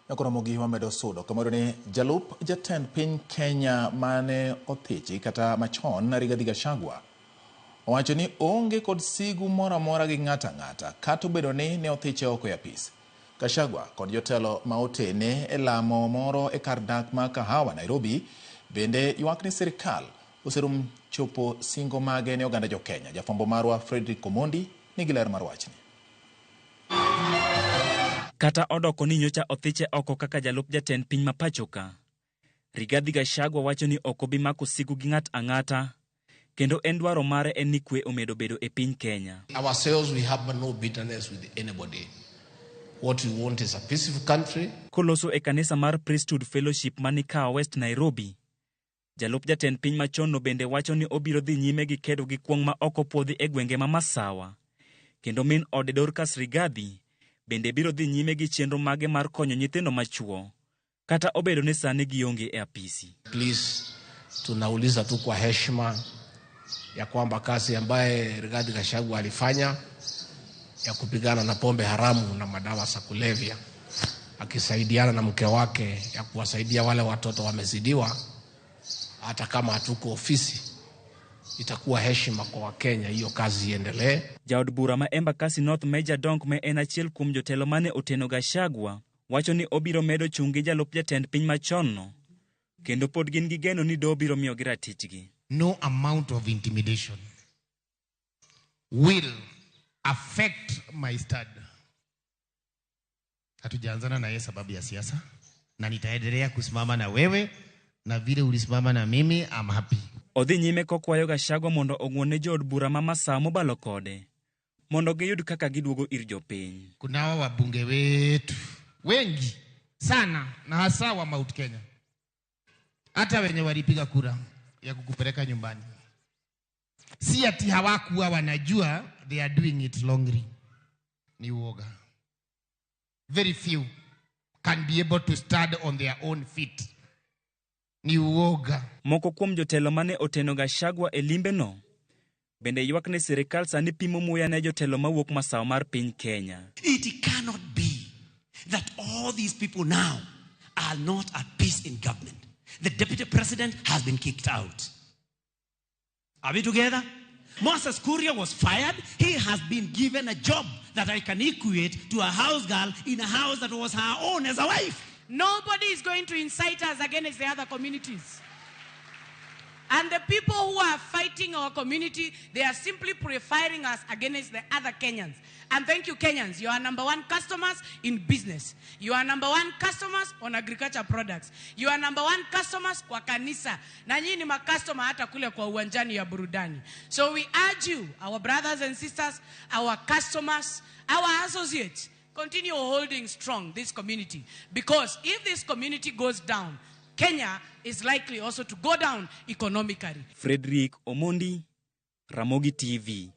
Ramogi wamedo sudo kamoro ni jalup jatend piny Kenya mane othichi kata machon Rigathi Gachagua owacho ni onge kod sigu mora mora gi ng'ata kata obedo ni ne othiche oko e apis. Gachagua kod jotelo ma otene e lamo moro e kar dak ma Kahawa Nairobi bende ywak ni sirikal oserum chopo singo mage ne oganda jo Kenya. Jafwambo marwa Fredrick Omondi nigi ler mar wachni. Kata odoko ni nyocha othiche oko kaka jalup jatend piny mapachoka. Rigathi Gachagua wacho ni oko bi mako sigu gi ng'at ang'ata kendo en dwaro mare en ni kwe omedo bedo e piny Kenya. Ourselves, we have no bitterness with anybody. What we want is a peaceful country. Koloso e kanisa mar Priesthood Fellowship Manikawa West Nairobi, jalup jatend piny machon no bende wacho ni obiro dhi nyime gi kedo gi kwong ma oko podhi e gwenge ma masawa. Kendo min ode Dorcas Rigathi bende biro dhi nyime gi chenro mage mar konyo nyithindo machuo kata obedo ni sani gionge e apisi. Please, tunauliza tu kwa heshima ya kwamba kazi ambaye Rigathi Gachagua alifanya ya kupigana na pombe haramu na madawa za kulevya akisaidiana na mke wake ya kuwasaidia wale watoto wamezidiwa, hata kama hatuko ofisi, itakuwa heshima kwa Wakenya hiyo kazi iendelee. Jaod bura ma Embakasi North Major Donk me en achiel kuom jotelo mane oteno Gachagua wacho ni obiro medo chungi jalup jatend piny machon no kendo pod gin gi geno ni do biro miyo gi ratichgi. No amount of intimidation will affect my stud. Hatujaanzana na yeye sababu ya siasa na nitaendelea kusimama na wewe na vile ulisimama na mimi. I'm happy. Odhi nyime kokwayo Gachagua mondo ogwone jood bura ma masawa mobalo kode mondo giyud kaka giduogo ir jopiny. Kuna wabunge wetu wengi sana na hasa wa Mount Kenya, hata wenye walipiga kura ya kukupeleka nyumbani, si ati hawakuwa wanajua they are doing it wrongly. Ni uoga. Very few can be able to stand on their own feet. Ni uoga. Moko kuom jotelo mane oteno Gachagua e limbe no bende ywak ni sirikal sani pimo muya ne jotelo mawuok masawa mar piny Kenya. It cannot be that all these people now are not at peace in government. The deputy president has been kicked out. Are we together? Moses Kuria was fired. He has been given a job that I can equate to a house girl in a house that was her own as a wife. Nobody is going to incite us against the other communities. And the people who are fighting our community, they are simply preferring us against the other Kenyans. And thank you, Kenyans. You are number one customers in business. You are number one customers on agriculture products. You are number one customers kwa kanisa. Na nyinyi ma customer hata kule kwa uwanjani ya burudani. So we urge you, our brothers and sisters, our customers, our associates, continue holding strong this community. Because if this community goes down, Kenya is likely also to go down economically. Fredrick Omondi, Ramogi TV.